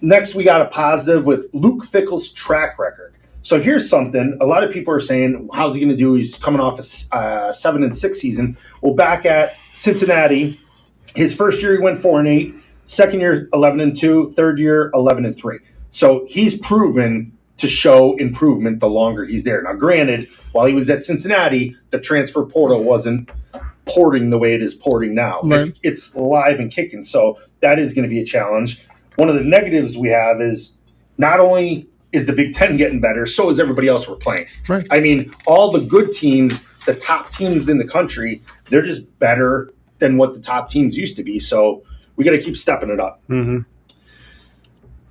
next we got a positive with Luke Fickell's track record. So here's something. A lot of people are saying, how's he going to do? He's coming off a 7-6 season. Well, back at Cincinnati, his first year he went 4-8. Second year 11-2. Third year 11-3. So he's proven to show improvement the longer he's there. Now, granted, while he was at Cincinnati, the transfer portal wasn't porting the way it is porting now. Right. It's live and kicking. So that is going to be a challenge. One of the negatives we have is not only is the Big Ten getting better, so is everybody else we're playing. Right. I mean, all the good teams, the top teams in the country, they're just better than what the top teams used to be. So we got to keep stepping it up. Mm-hmm.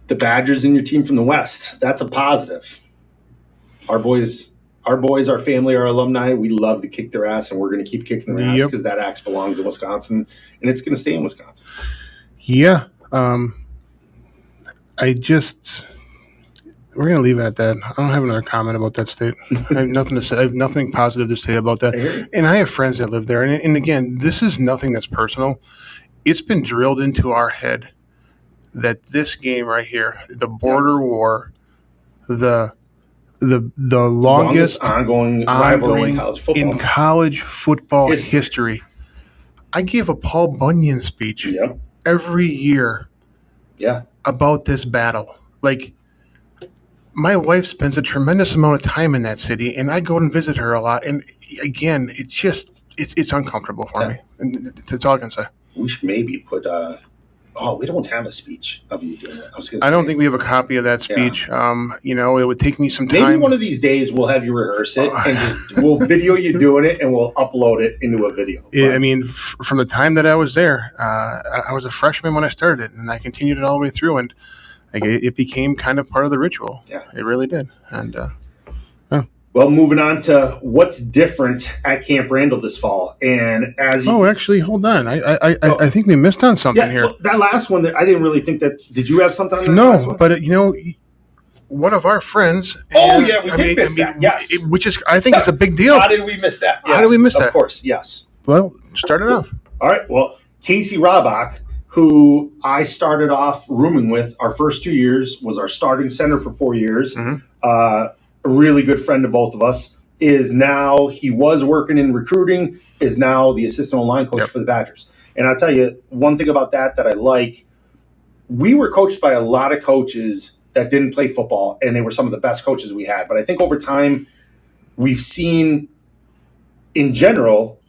The Badgers in your team from the West, that's a positive. Our boys, our family, our alumni, we love to kick their ass, and we're going to keep kicking their ass because that axe belongs in Wisconsin, and it's going to stay in Wisconsin. Yeah. We're going to leave it at that. I don't have another comment about that state. I have nothing to say. I have nothing positive to say about that. And I have friends that live there. And again, this is nothing that's personal. It's been drilled into our head that this game right here, the border war, the longest ongoing rivalry in college football history. I give a Paul Bunyan speech every year about this battle. Like, my wife spends a tremendous amount of time in that city, and I go and visit her a lot. And again, it's uncomfortable for me. And that's all I can say. We should maybe put we don't have a speech of you doing it. I don't think we have a copy of that speech. It would take me some time. Maybe one of these days we'll have you rehearse it and we'll video you doing it and we'll upload it into a video. I mean, from the time that I was there, I was a freshman when I started, and I continued it all the way through, and it became kind of part of the ritual. Yeah, it really did. And well, moving on to what's different at Camp Randall this fall, and actually, hold on. I think we missed on something here. So that last one, I didn't really think that. Did you have something on that? No, last one? But one of our friends. We did miss that. Yes, which is, I think, it's a big deal. How did we miss that? How did we miss that? Of course, yes. Well, start it off. All right. Well, Casey Robach, who I started off rooming with our first 2 years, was our starting center for 4 years. Mm-hmm. A really good friend of both of us, he was working in recruiting, is now the assistant line coach for the Badgers. And I'll tell you one thing about that I like. We were coached by a lot of coaches that didn't play football, and they were some of the best coaches we had. But I think over time, we've seen, in general,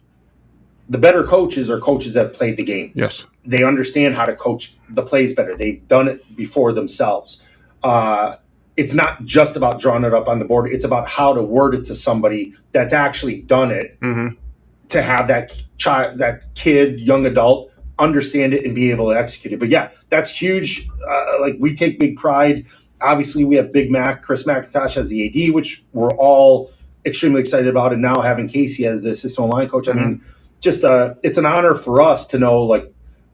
the better coaches are coaches that have played the game. Yes. They understand how to coach the plays better. They've done it before themselves. It's not just about drawing it up on the board. It's about how to word it to somebody that's actually done it to have that child, that kid, young adult, understand it and be able to execute it. But yeah, that's huge. We take big pride. Obviously, we have Big Mac, Chris McIntosh as the AD, which we're all extremely excited about. And now having Casey as the assistant line coach, I mean, just it's an honor for us to know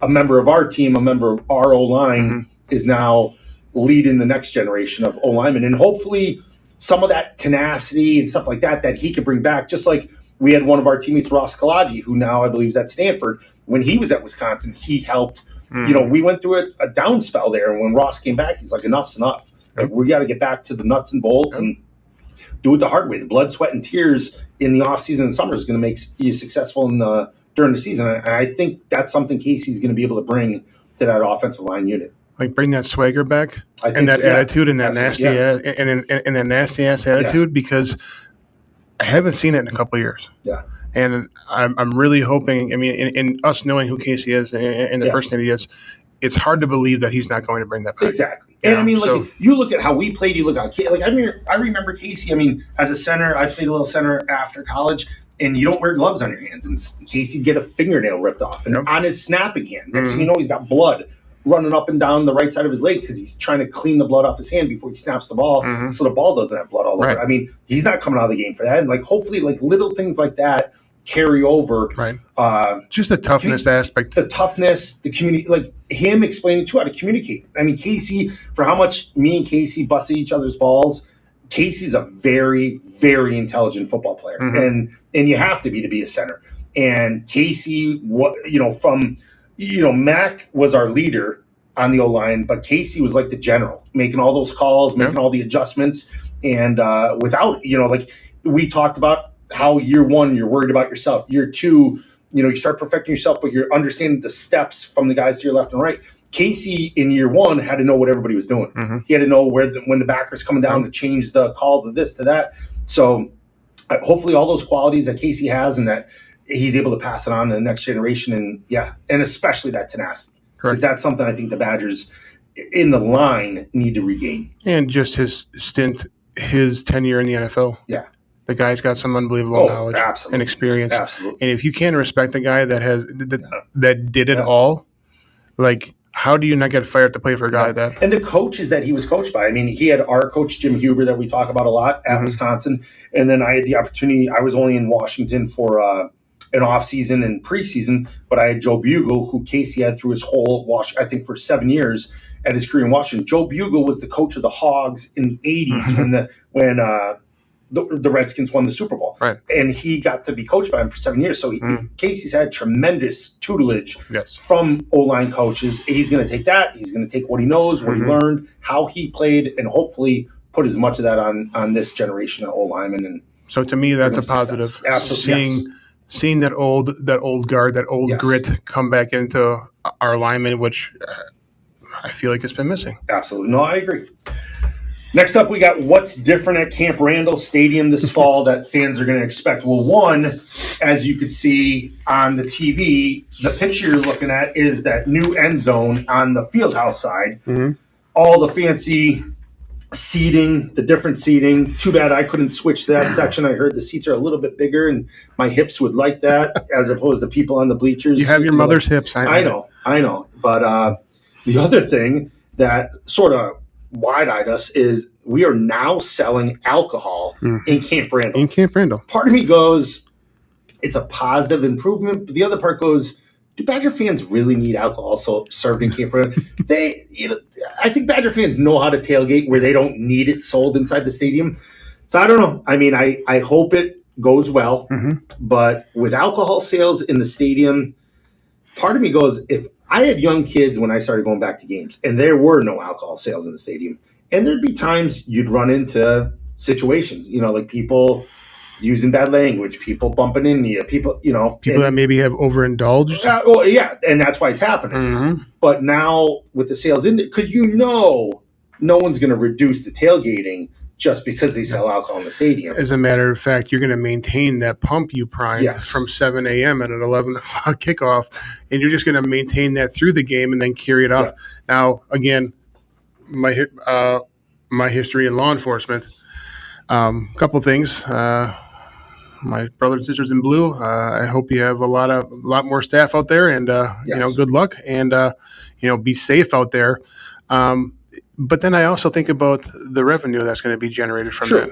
a member of our team, a member of our O-line is now leading the next generation of O-linemen. And hopefully some of that tenacity and stuff like that he could bring back, just like we had one of our teammates, Ross Kalaji, who now I believe is at Stanford. When he was at Wisconsin, he helped. We went through a down spell there. And when Ross came back, he's like, enough's enough. We got to get back to the nuts and bolts and do it the hard way. The blood, sweat, and tears in the offseason and summer is going to make you successful during the season. And I think that's something Casey's going to be able to bring to that offensive line unit. Bring that swagger back and that attitude and that nasty ass and that nasty ass attitude, because I haven't seen it in a couple of years. Yeah. And I'm really hoping, in us knowing who Casey is and the person that he is, it's hard to believe that he's not going to bring that back. Exactly. And you look at how we played, you look at I remember Casey, as a center, I played a little center after college, and you don't wear gloves on your hands. And Casey'd get a fingernail ripped off and on his snapping hand. Next thing you know, he's got blood running up and down the right side of his leg because he's trying to clean the blood off his hand before he snaps the ball, so the ball doesn't have blood all over. I mean, he's not coming out of the game for that. And hopefully, little things like that carry over. Right. Just the toughness aspect. The toughness, the community, him explaining to how to communicate. I mean, Casey, for how much me and Casey busted each other's balls, Casey's a very, very intelligent football player, and you have to be a center. And Casey, Mac was our leader on the O-line, but Casey was like the general, making all those calls, making all the adjustments. And without, like we talked about how year one, you're worried about yourself. Year two, you start perfecting yourself, but you're understanding the steps from the guys to your left and right. Casey in year one had to know what everybody was doing. Mm-hmm. He had to know when the backer's coming down to change the call to this, to that. So hopefully all those qualities that Casey has and that he's able to pass it on to the next generation. And especially that tenacity. Because that's something I think the Badgers in the line need to regain. And just his tenure in the NFL. Yeah. The guy's got some unbelievable knowledge and experience. Absolutely. And if you can't respect the guy that did it all, like, how do you not get fired to play for a guy like that? And the coaches that he was coached by. I mean, he had our coach, Jim Huber, that we talk about a lot at Wisconsin. And then I had the opportunity, I was only in Washington for an off-season and preseason, but I had Joe Bugle, who Casey had through his whole, I think for 7 years at his career in Washington. Joe Bugle was the coach of the Hogs in the 80s when the Redskins won the Super Bowl. Right. And he got to be coached by him for 7 years. So Casey's had tremendous tutelage from O-line coaches. He's going to take that. He's going to take what he knows, what he learned, how he played, and hopefully put as much of that on this generation of O-linemen. And so to me, that's a positive. Absolutely. Seeing that old guard, that old grit come back into our linemen, which I feel like it's been missing. Absolutely. No, I agree. Next up, we got what's different at Camp Randall Stadium this fall that fans are going to expect. Well, one, as you could see on the TV, the picture you're looking at is that new end zone on the fieldhouse side. Mm-hmm. All the fancy seating, the different seating. Too bad I couldn't switch to that section. I heard the seats are a little bit bigger, and my hips would like that as opposed to people on the bleachers. You have your mother's hips. I know. But the other thing that sort of wide-eyed us is we are now selling alcohol in Camp Randall. Part of me goes, it's a positive improvement, but the other part goes, do Badger fans really need alcohol served in Camp Randall? I think Badger fans know how to tailgate where they don't need it sold inside the stadium. So I don't know. I mean, I hope it goes well, but with alcohol sales in the stadium, part of me goes, if I had young kids when I started going back to games, and there were no alcohol sales in the stadium. And there'd be times you'd run into situations, like people using bad language, people bumping into you, people that maybe have overindulged. And that's why it's happening. But now with the sales in there, because no one's going to reduce the tailgating just because they sell alcohol in the stadium. As a matter of fact, you're going to maintain that pump you primed from 7 a.m. at an 11 o'clock kickoff, and you're just going to maintain that through the game and then carry it off. Now, again, my history in law enforcement, couple things. My brothers and sisters in blue, I hope you have a lot more staff out there, and good luck, and be safe out there. But then I also think about the revenue that's going to be generated from that.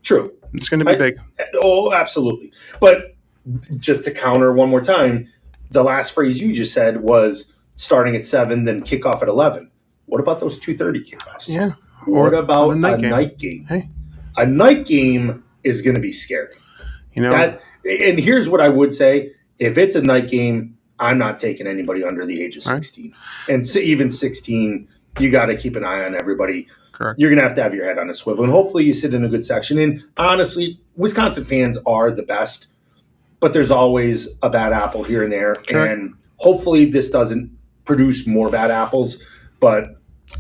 True. It's going to be big. Oh, absolutely. But just to counter one more time, the last phrase you just said was starting at 7, then kickoff at 11. What about those 2:30 kickoffs? Yeah. What about a night game? Hey. A night game is going to be scary. And here's what I would say. If it's a night game, I'm not taking anybody under the age of 16. Right. And even 16, you got to keep an eye on everybody. Correct. You're going to have your head on a swivel. And hopefully you sit in a good section. And honestly, Wisconsin fans are the best. But there's always a bad apple here and there. Correct. And hopefully this doesn't produce more bad apples.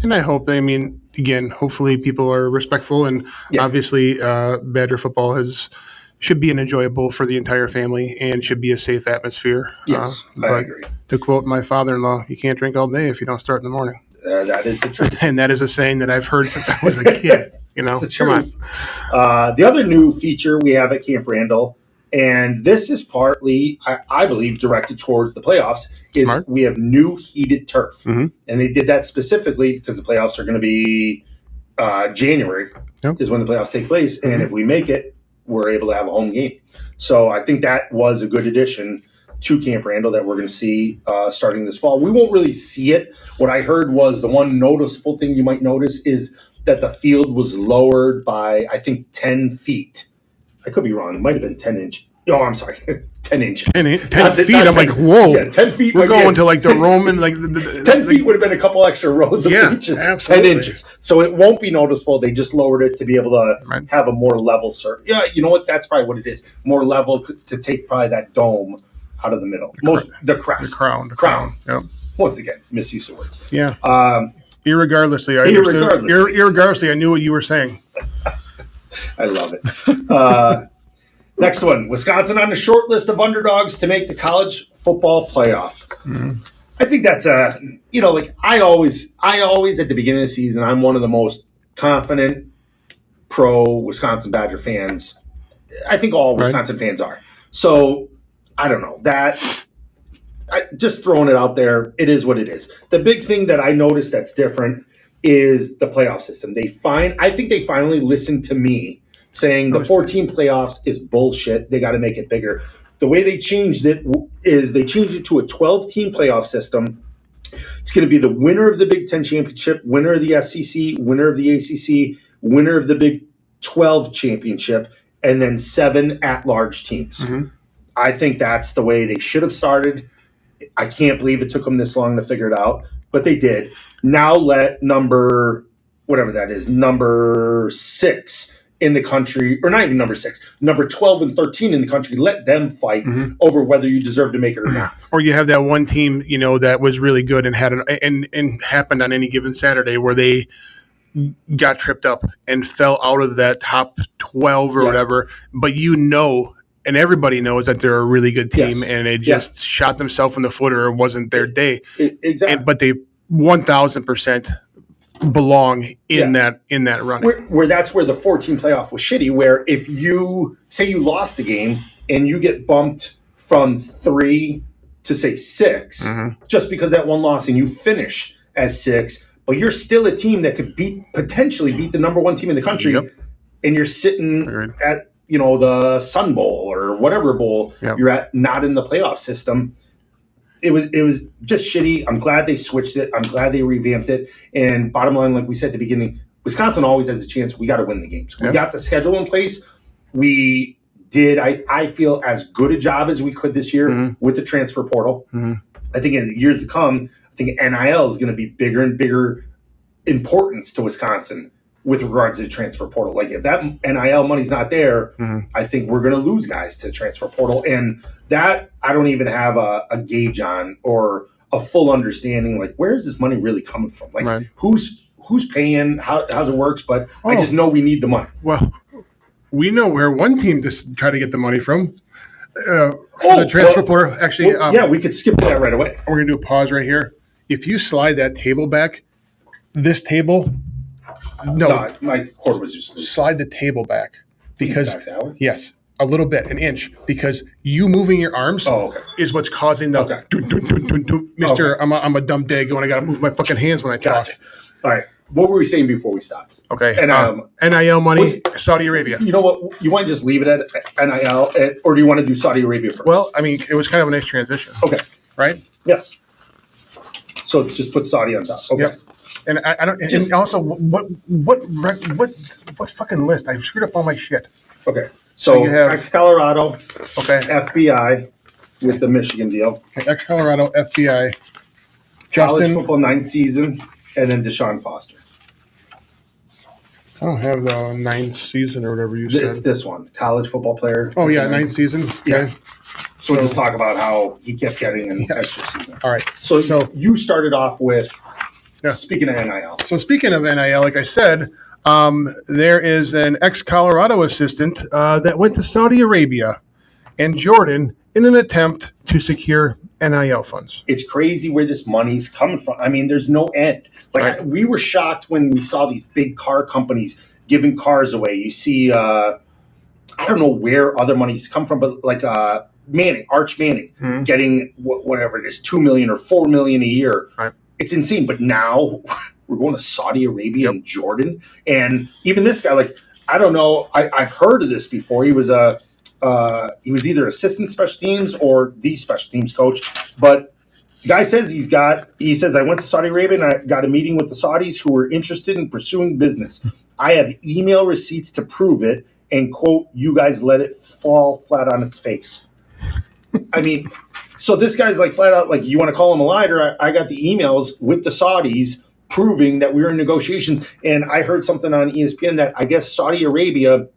And I hope, again, hopefully people are respectful. And obviously Badger football should be enjoyable for the entire family and should be a safe atmosphere. Yes, I agree. To quote my father-in-law, you can't drink all day if you don't start in the morning. That is the truth. And that is a saying that I've heard since I was a kid. Come on. The other new feature we have at Camp Randall, and this is partly, I believe, directed towards the playoffs, is we have new heated turf. Mm-hmm. And they did that specifically because the playoffs are going to be January is when the playoffs take place. Mm-hmm. And if we make it, we're able to have a home game. So I think that was a good addition to Camp Randall that we're going to see starting this fall. We won't really see it. What I heard was the one noticeable thing you might notice is that the field was lowered by, I think, 10 feet. I could be wrong. It might have been 10 Oh, I'm sorry. 10 inches. 10 feet. I'm like, whoa. Yeah, 10 feet. We're going to like the Roman, like 10 feet would have been a couple extra rows of features. Absolutely. 10 inches. So it won't be noticeable. They just lowered it to be able to have a more level surface. Yeah, you know what? That's probably what it is. More level to take probably that dome out of the middle. The crest. The crown. Yep. Once again, misuse of words. Yeah. Irregardlessly, I knew what you were saying. I love it. Next one, Wisconsin on the short list of underdogs to make the college football playoff. Mm-hmm. I think that's I always at the beginning of the season, I'm one of the most confident pro Wisconsin Badger fans. I think all Wisconsin fans are. So I don't know just throwing it out there. It is what it is. The big thing that I noticed that's different is the playoff system. I think they finally listened to me saying the 14 playoffs is bullshit. They got to make it bigger. The way they changed it is they changed it to a 12-team playoff system. It's going to be the winner of the Big Ten championship, winner of the SEC, winner of the ACC, winner of the Big 12 championship, and then 7 at-large teams. Mm-hmm. I think that's the way they should have started. I can't believe it took them this long to figure it out, but they did. Now let number 6 in the country, or not even number 6, number 12 and 13 in the country, let them fight over whether you deserve to make it or not. Or you have that one team, that was really good and had and happened on any given Saturday where they got tripped up and fell out of that top 12 or whatever, but and everybody knows that they're a really good team, and they just shot themselves in the foot or it wasn't their day. Exactly. But they 1,000% belong in that running. Where that's where the 14 playoff was shitty, where if you say you lost the game and you get bumped from 3 to say 6, just because that one loss and you finish as 6, but you're still a team that could potentially beat the number 1 team in the country, and you're sitting at the Sun Bowl or whatever bowl you're at, not in the playoff system. It was just shitty. I'm glad they switched it. I'm glad they revamped it. And bottom line, like we said at the beginning, Wisconsin always has a chance. We got to win the games. We got the schedule in place. We did, I feel, as good a job as we could this year with the transfer portal. I think as years to come, I think NIL is going to be bigger and bigger importance to Wisconsin with regards to the transfer portal. Like if that NIL money's not there, I think we're going to lose guys to the transfer portal. And that I don't even have a gauge on or a full understanding. Like where is this money really coming from? Like who's paying, how's it works? But I just know we need the money. Well, we know where one team to try to get the money from. For the transfer portal. Actually, we could skip that right away. We're going to do a pause right here. If you slide that table back, this table... No, my cord was just loose. Slide the table back because yes, a little bit, an inch, because you moving your arms is what's causing the Mister. I'm a dumb dago and I got to move my fucking hands when I talk. All right, what were we saying before we stopped? Okay, NIL money, Saudi Arabia. You know what? You want to just leave it at NIL, or do you want to do Saudi Arabia first? Well, I mean, it was kind of a nice transition. Okay, right? Yeah. So just put Saudi on top. Okay. Yep. And I don't. And also, what fucking list? I screwed up all my shit. Okay, so you have ex-Colorado, FBI with the Michigan deal, ex-Colorado, FBI, college football 9th season, and then Deshaun Foster. I don't have the 9th season or whatever you said. It's this one, college football player. Oh yeah, 9th season. Okay. Yeah. So we'll just talk about how he kept getting an extra season. All right. So you started off with. Speaking of NIL. So speaking of NIL, like I said, there is an ex-Colorado assistant that went to Saudi Arabia and Jordan in an attempt to secure NIL funds. It's crazy where this money's coming from. I mean, there's no end. We were shocked when we saw these big car companies giving cars away. You see, I don't know where other money's come from, but like Arch Manning, getting whatever it is, $2 million or $4 million a year. Right. It's insane, but now we're going to Saudi Arabia and Jordan, and even this guy. I don't know. I've heard of this before. He was he was either assistant special teams or the special teams coach. But the guy says he says I went to Saudi Arabia and I got a meeting with the Saudis who were interested in pursuing business. I have email receipts to prove it, and, quote, you guys let it fall flat on its face. I mean, so this guy's like flat out, like, you want to call him a liar? I got the emails with the Saudis proving that we were in negotiations. And I heard something on ESPN that I guess Saudi Arabia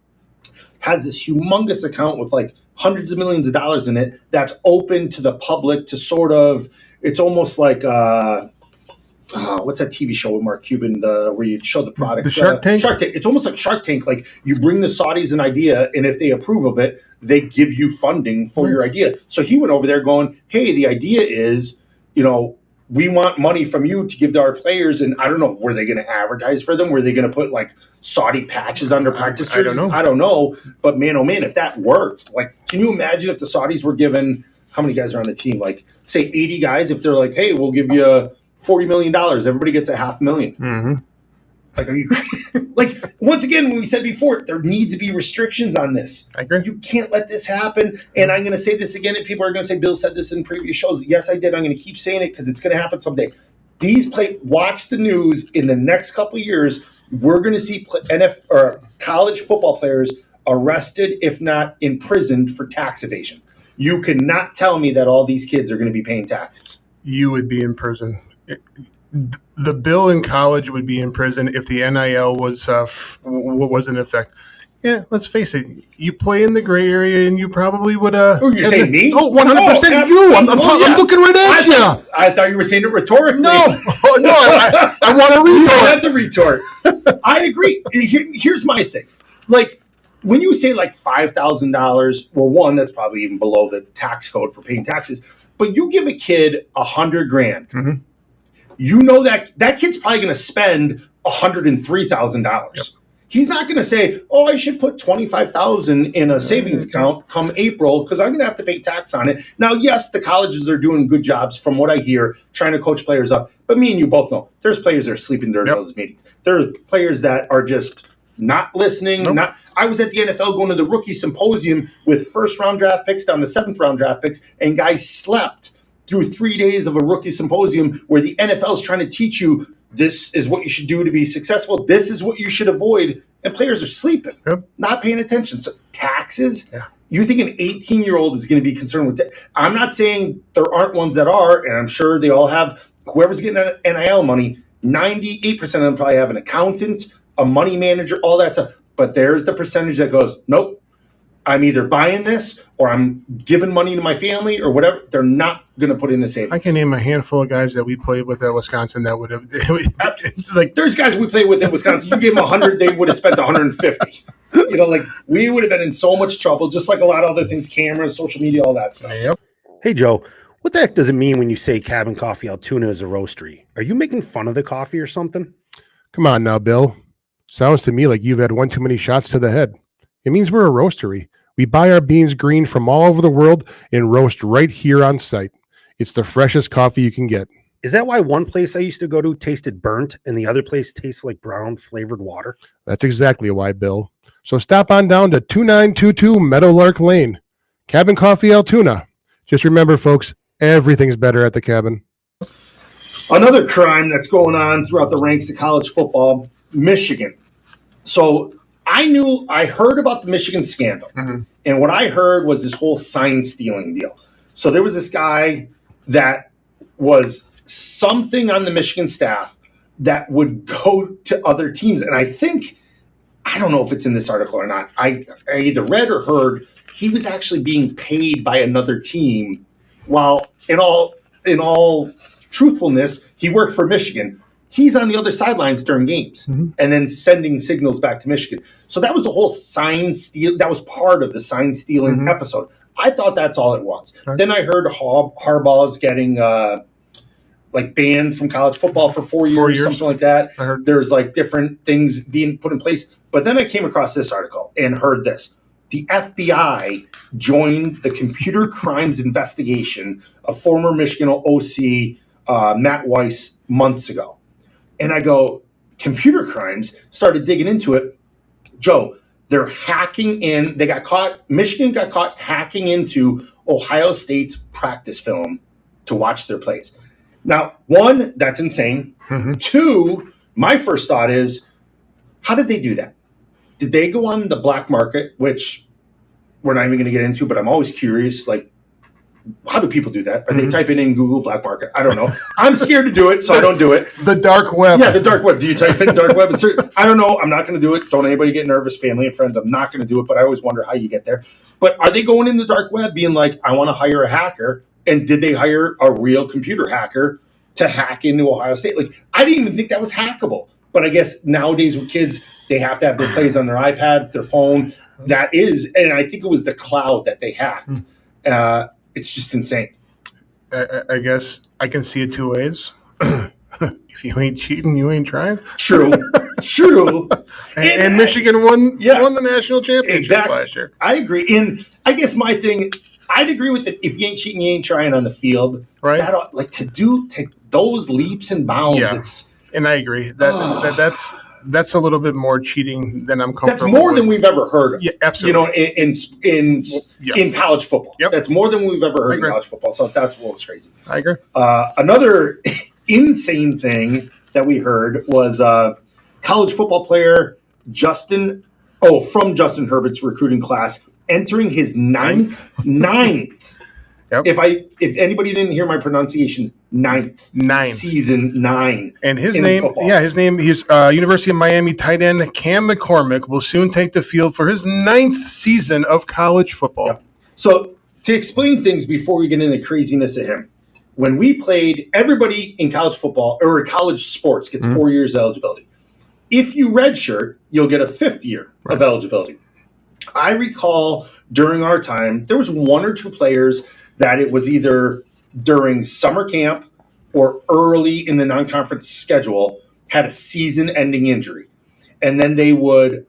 has this humongous account with like hundreds of millions of dollars in it that's open to the public to sort of, it's almost like, what's that TV show with Mark Cuban where you show the products? The Shark Tank? Shark Tank. It's almost like Shark Tank. Like, you bring the Saudis an idea, and if they approve of it, they give you funding for your idea. So he went over there going, hey, the idea is, we want money from you to give to our players. And I don't know, were they going to advertise for them? Were they going to put like Saudi patches on their practice jerseys? I don't know. But man, oh man, if that worked, like, can you imagine if the Saudis were given, how many guys are on the team? Like, say 80 guys, if they're like, hey, we'll give you $40 million, everybody gets $500,000. Mm-hmm. Like, are you like, once again, when we said before, there needs to be restrictions on this. I agree. You can't let this happen. And I'm going to say this again, and people are going to say, Bill said this in previous shows. Yes, I did. I'm going to keep saying it because it's going to happen someday. Watch the news in the next couple of years. We're going to see college football players arrested, if not imprisoned, for tax evasion. You cannot tell me that all these kids are going to be paying taxes. You would be in prison. The bill in college would be in prison if the NIL was in effect. Yeah, let's face it. You play in the gray area, and you probably would. Oh, you're saying me? Oh, 100% you. I'm looking right at you. I thought you were saying it rhetorically. No, I want to retort. You don't have to retort. I agree. Here's my thing. Like, when you say like $5,000, well, one, that's probably even below the tax code for paying taxes. But you give a kid $100,000. Mm-hmm. You know that kid's probably going to spend $103,000. Yep. He's not going to say, "Oh, I should put $25,000 in a savings account come April because I'm going to have to pay tax on it." Now, yes, the colleges are doing good jobs, from what I hear, trying to coach players up. But me and you both know there's players that are sleeping during those meetings. There are players that are just not listening. Nope. I was at the NFL going to the rookie symposium with first-round draft picks down to seventh-round draft picks, and guys slept through 3 days of a rookie symposium where the NFL is trying to teach you this is what you should do to be successful. This is what you should avoid. And players are sleeping, not paying attention. So taxes, you think an 18-year-old is going to be concerned with I'm not saying there aren't ones that are, and I'm sure they all have, whoever's getting NIL money, 98% of them probably have an accountant, a money manager, all that stuff. But there's the percentage that goes, nope, I'm either buying this or I'm giving money to my family or whatever. They're not going to put in a savings. I can name a handful of guys that we played with at Wisconsin that would have like. There's guys we played with at Wisconsin. You gave them 100, they would have spent 150. Like, we would have been in so much trouble, just like a lot of other things, cameras, social media, all that stuff. Yep. Hey, Joe, what the heck does it mean when you say Cabin Coffee Altoona is a roastery? Are you making fun of the coffee or something? Come on now, Bill. Sounds to me like you've had one too many shots to the head. It means we're a roastery. We buy our beans green from all over the world and roast right here on site. It's the freshest coffee you can get. Is that why one place I used to go to tasted burnt and the other place tastes like brown flavored water? That's exactly why, Bill. So stop on down to 2922 Meadowlark Lane. Cabin Coffee Altoona. Just remember, folks, everything's better at the cabin. Another crime that's going on throughout the ranks of college football, Michigan. So I heard about the Michigan scandal. Mm-hmm. And what I heard was this whole sign stealing deal. So there was this guy that was something on the Michigan staff that would go to other teams. And I don't know if it's in this article or not. I either read or heard he was actually being paid by another team while in all truthfulness, he worked for Michigan. He's on the other sidelines during games and then sending signals back to Michigan. So that was the whole sign steal. That was part of the sign stealing episode. I thought that's all it was. Right. Then I heard Harbaugh's getting banned from college football for 4 years, something like that. I heard there's different things being put in place. But then I came across this article and heard this. The FBI joined the computer crimes investigation of former Michigan OC Matt Weiss months ago. And I go, computer crimes, started digging into it. Joe, they're hacking in. Michigan got caught hacking into Ohio State's practice film to watch their plays. Now, one, that's insane. Mm-hmm. Two, my first thought is, how did they do that? did they go on the black market, which we're not even going to get into, but I'm always curious, like, how do people do that? Are they typing in Google black market? I don't know. I'm scared to do it, so I don't do it. The dark web. Yeah, the dark web. Do you type in dark web? I don't know. I'm not going to do it. Don't anybody get nervous, family and friends. I'm not going to do it, but I always wonder how you get there. But are they going in the dark web being like, I want to hire a hacker? And did they hire a real computer hacker to hack into Ohio State? Like, I didn't even think that was hackable. But I guess nowadays with kids, they have to have their plays on their iPads, their phone. That is, and I think it was the cloud that they hacked. It's just insane. I guess I can see it two ways. If you ain't cheating, you ain't trying. True. And Michigan won the national championship last year. I agree. And I guess my thing, I'd agree with it. If you ain't cheating, you ain't trying on the field. Right. Like to those leaps and bounds. Yeah. And I agree. That's a little bit more cheating than I'm comfortable with. That's more than we've ever heard of. Yeah, absolutely. In college football. Yep. That's more than we've ever heard in college football. So that's what's crazy. I agree. Another insane thing that we heard was college football player from Justin Herbert's recruiting class entering his ninth. Yep. If anybody didn't hear my pronunciation, ninth. Season 9. And his name, he's University of Miami tight end Cam McCormick will soon take the field for his 9th season of college football. Yep. So to explain things before we get into the craziness of him, when we played, everybody in college football or college sports gets 4 years of eligibility. If you redshirt, you'll get a 5th year of eligibility. I recall during our time, there was 1 or 2 players that it was either during summer camp or early in the non-conference schedule had a season-ending injury. And then they would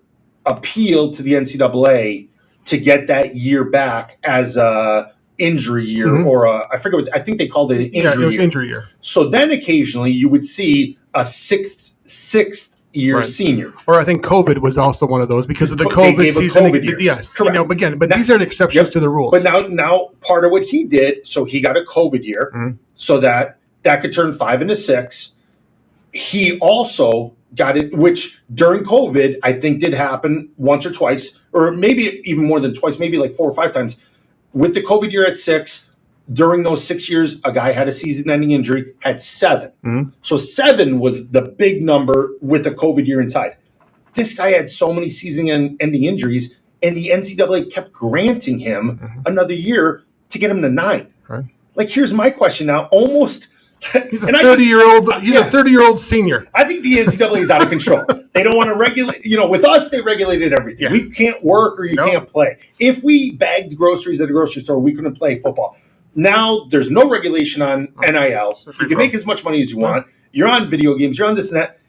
appeal to the NCAA to get that year back as a injury year or I think they called it an injury year. Yeah, it was injury year. So then occasionally you would see a sixth year senior. Or I think COVID was also one of those because of the COVID season. Yes, correct. But these are the exceptions to the rules. But now part of what he did, so he got a COVID year, so that could turn 5 into 6. He also got it, which during COVID I think did happen once or twice, or maybe even more than twice, maybe like 4 or 5 times. With the COVID year at 6. During those 6 years, a guy had a season-ending injury, had 7. So 7 was the big number with the COVID year inside. This guy had so many season-ending injuries, and the NCAA kept granting him another year to get him to 9. Right. Like, here's my question now. Almost, he's a 30-year-old. He's a 30-year-old senior. I think the NCAA is out of control. They don't want to regulate. With us, they regulated everything. Yeah. We can't work or you can't play. If we bagged groceries at a grocery store, we couldn't play football. Now there's no regulation on NIL. You can make as much money as you want. You're on video games. You're on this and that.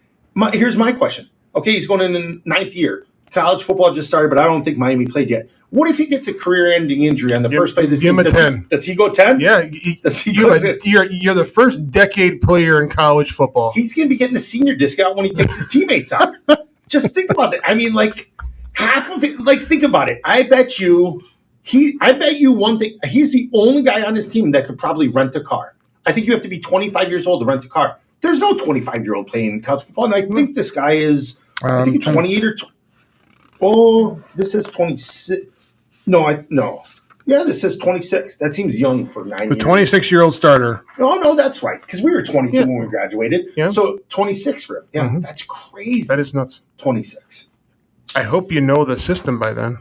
Here's my question. Okay, he's going in the 9th year. College football just started, but I don't think Miami played yet. What if he gets a career-ending injury on the first play of the season? Give him a 10. Does he go 10? Yeah. You're the first decade player in college football. He's going to be getting the senior discount when he takes his teammates out. Just think about it. I mean, like, half of it. Like, think about it. I bet you one thing. He's the only guy on his team that could probably rent a car. I think you have to be 25 years old to rent a car. There's no 25-year-old playing college football, and I think this guy is. I think it's 28 or. This is 26. No. Yeah, this says 26. That seems young for 9 years. The 26-year-old starter. No, that's right. Because we were 22 when we graduated. Yeah. So 26 for him. Yeah, that's crazy. That is nuts. 26. I hope you know the system by then.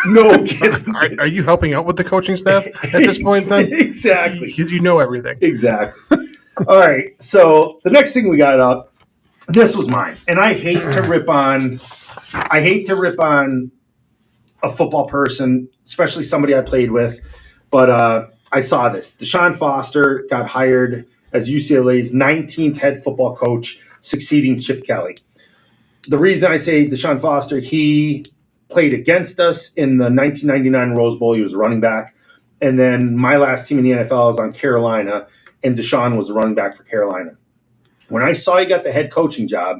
No kidding. Are you helping out with the coaching staff at this point then? Exactly. Because you know everything. Exactly. All right. So the next thing we got up, this was mine. And I hate to rip on a football person, especially somebody I played with. But I saw this. Deshaun Foster got hired as UCLA's 19th head football coach, succeeding Chip Kelly. The reason I say Deshaun Foster, he played against us in the 1999 Rose Bowl. He was a running back. And then my last team in the NFL was on Carolina, and Deshaun was a running back for Carolina. When I saw he got the head coaching job,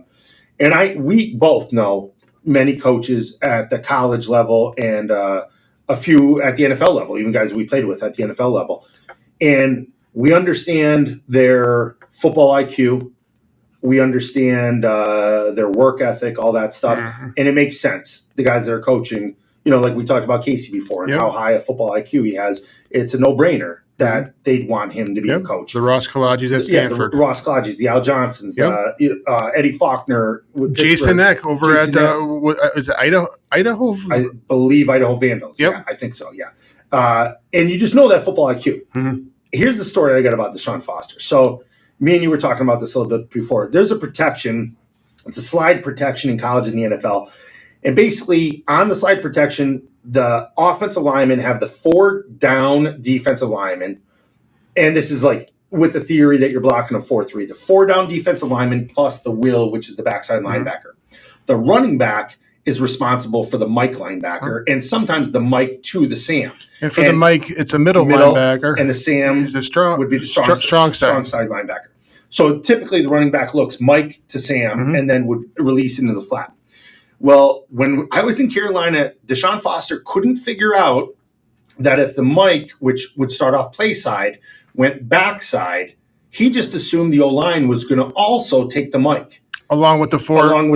and we both know many coaches at the college level and a few at the NFL level, even guys we played with at the NFL level. And we understand their football IQ. We understand their work ethic, all that stuff, and it makes sense. The guys that are coaching, like we talked about Casey before, and how high a football IQ he has. It's a no-brainer that they'd want him to be a coach. The Ross Kalajis at Stanford. The Ross Kalajis, the Al Johnsons, Eddie Faulkner. Jason Eck over at is it Idaho? I believe Idaho Vandals. Yep. Yeah, I think so, yeah. And you just know that football IQ. Here's the story I got about Deshaun Foster. So me and you were talking about this a little bit before. There's a protection. It's a slide protection in college and the NFL. And basically, on the slide protection, the offensive linemen have the 4 down defensive linemen. And this is like with the theory that you're blocking a 4-3. The 4 down defensive lineman plus the will, which is the backside linebacker. The running back is responsible for the Mike linebacker, and sometimes the Mike to the Sam. And for the Mike, it's a middle linebacker. And the Sam would be the strong side linebacker. So typically the running back looks Mike to Sam and then would release into the flat. Well, when I was in Carolina, Deshaun Foster couldn't figure out that if the Mike, which would start off play side, went backside, he just assumed the O-line was going to also take the Mike. Along with the 4 down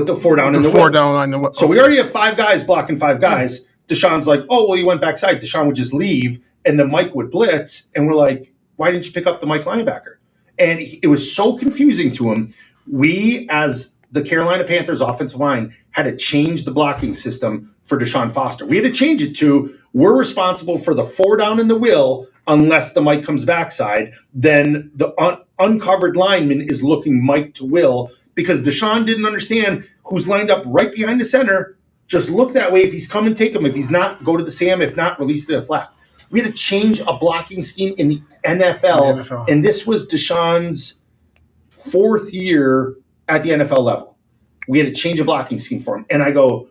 in the 4 down line. So we already have 5 guys blocking 5 guys. Deshaun's like, oh, well, you went backside. Deshaun would just leave, and the Mike would blitz. And we're like, why didn't you pick up the Mike linebacker? And it was so confusing to him. We, as the Carolina Panthers offensive line, had to change the blocking system for Deshaun Foster. We had to change it to, we're responsible for the 4 down in the will unless the Mike comes backside. Then the uncovered lineman is looking Mike to will, because Deshaun didn't understand who's lined up right behind the center. Just look that way. If he's coming, take him. If he's not, go to the Sam. If not, release to the flat. We had to change a blocking scheme in the NFL. And this was Deshaun's 4th year at the NFL level. We had to change a blocking scheme for him. And I go,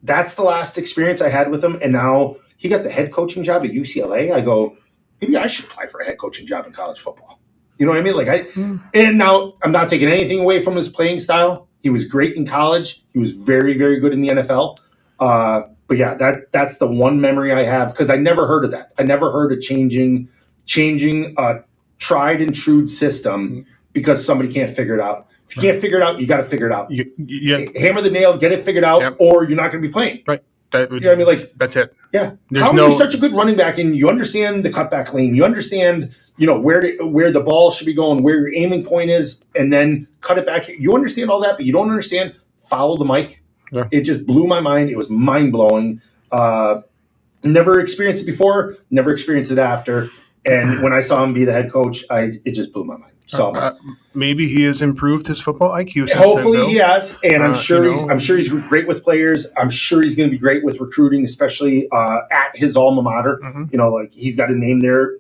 that's the last experience I had with him. And now he got the head coaching job at UCLA. I go, maybe I should apply for a head coaching job in college football. You know what I mean? And now I'm not taking anything away from his playing style. He was great in college. He was very, very good in the NFL. But yeah, that's the one memory I have, because I never heard of that. I never heard of changing a tried and true system because somebody can't figure it out. If you can't figure it out, you got to figure it out. Hammer the nail, get it figured out, or you're not going to be playing. Right. You know what I mean? Like, that's it. Yeah. How are you such a good running back and you understand the cutback lane? You understand, where the ball should be going, where your aiming point is, and then cut it back. You understand all that, but you don't understand follow the Mike. Yeah. It just blew my mind. It was mind blowing. Never experienced it before. Never experienced it after. And when I saw him be the head coach, it just blew my mind. So maybe he has improved his football IQ. Hopefully he has, and I'm sure he's great with players. I'm sure he's going to be great with recruiting, especially at his alma mater. Like he's got a name there,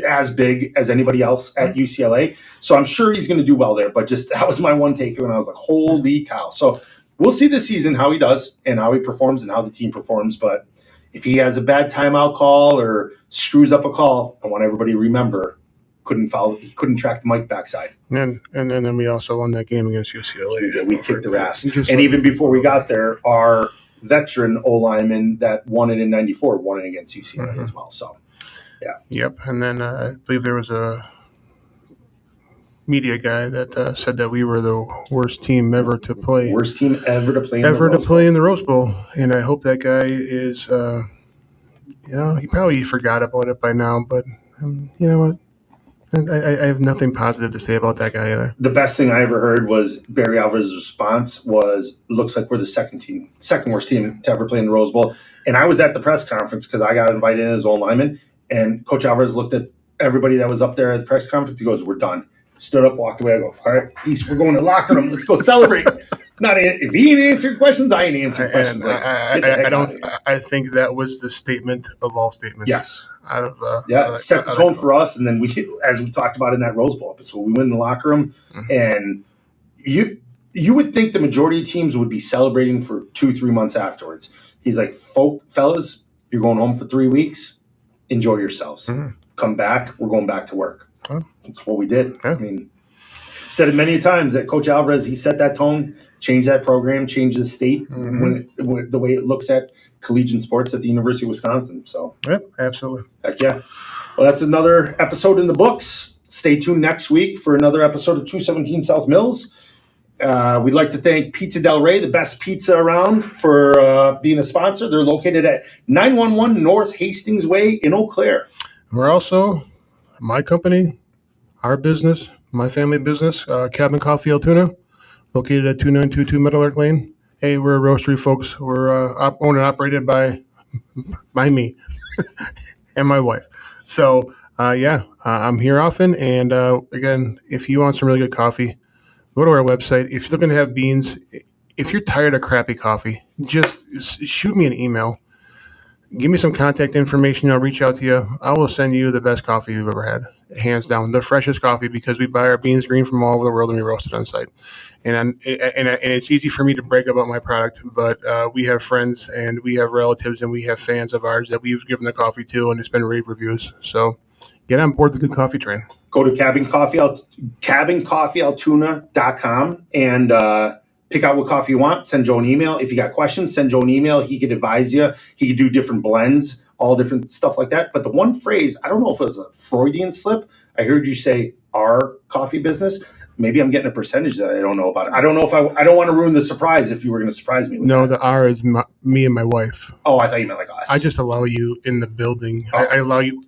as big as anybody else at UCLA. So I'm sure he's going to do well there. But just that was my one takeaway, and I was like, holy cow! So we'll see this season how he does and how he performs and how the team performs. But if he has a bad timeout call or screws up a call, I want everybody to remember. He couldn't track the Mike backside. And then we also won that game against UCLA. Yeah, we kicked their ass. And even before we got there, our veteran O-lineman that won it in 94 won it against UCLA as well. So, yeah. Yep. And then I believe there was a media guy that said that we were the worst team ever to play. Worst team ever to play in the Rose Bowl. And I hope that guy is, he probably forgot about it by now. But you know what? I have nothing positive to say about that guy either. The best thing I ever heard was Barry Alvarez's response was, looks like we're the second worst team to ever play in the Rose Bowl. And I was at the press conference because I got invited in as own lineman. And Coach Alvarez looked at everybody that was up there at the press conference. He goes, we're done. Stood up, walked away. I go, all right, peace. We're going to the locker room. Let's go celebrate. If he ain't answering questions, I ain't answering questions. I think that was the statement of all statements. Yes. Set the tone for us, and then we, as we talked about in that Rose Bowl episode, we went in the locker room, and you would think the majority of teams would be celebrating for 2-3 months afterwards. He's like, fellas, you're going home for 3 weeks. Enjoy yourselves. Come back. We're going back to work. That's what we did. I mean, said it many times that Coach Alvarez, he set that tone, changed that program, changed the state the way it looks at collegiate sports at the University of Wisconsin. So, yep, absolutely. Heck yeah. Well, that's another episode in the books. stay tuned next week for another episode of 217 South Mills. We'd like to thank Pizza Del Rey, the best pizza around, for being a sponsor. They're located at 911 North Hastings Way in Eau Claire. We're also, my company, our business, my family business, Cabin Coffee Altoona, located at 2922 Meadow Lark Lane. Hey, we're a roastery, folks. We're owned and operated by me and my wife. So, I'm here often. And again, if you want some really good coffee, go to our website. If you're looking to have beans, if you're tired of crappy coffee, just shoot me an email. Give me some contact information. I'll reach out to you. I will send you the best coffee you've ever had, hands down, the freshest coffee, because we buy our beans green from all over the world and we roast it on site. And it's easy for me to brag about my product, but we have friends and we have relatives and we have fans of ours that we've given the coffee to, and it's been rave reviews. So get on board the good coffee train. Go to cabincoffeealtoona.com and pick out what coffee you want. Send Joe an email. If you got questions, send Joe an email. He could advise you. He could do different blends, all different stuff like that. But the one phrase, I don't know if it was a Freudian slip. I heard you say our coffee business. Maybe I'm getting a percentage that I don't know about. I don't know if I don't want to ruin the surprise if you were going to surprise me with No, that. the R is me and my wife. Oh, I thought you meant like us. I just allow you in the building. Oh. I allow you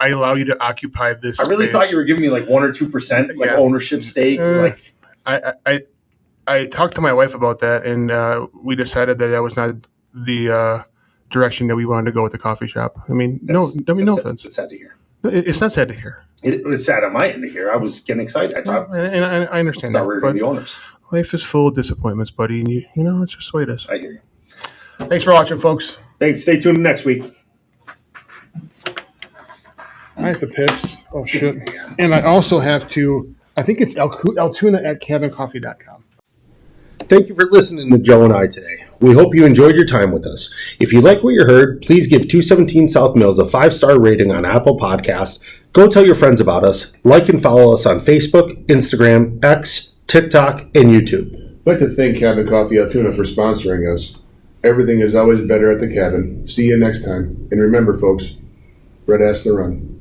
to occupy this I really space. thought you were giving me like 1 or 2%, like ownership stake. I talked to my wife about that, and we decided that was not the direction that we wanted to go with the coffee shop. I mean, no offense. It's sad to hear. It's not sad to hear. It's sad on my end to hear. I was getting excited. I thought, and I understand that. We were going to be owners. Life is full of disappointments, buddy, and you know it's just the way it is. I hear you. Thanks for watching, folks. Thanks. Stay tuned next week. I have to piss. Oh shit! And I also have to. I think it's Altoona at cabincoffee.com. Thank you for listening to Joe and I today. We hope you enjoyed your time with us. If you like what you heard, please give 217 South Mills a 5-star rating on Apple Podcasts. Go tell your friends about us. Like and follow us on Facebook, Instagram, X, TikTok, and YouTube. I'd like to thank Cabin Coffee Altoona for sponsoring us. Everything is always better at the cabin. See you next time. And remember, folks, red ass to run.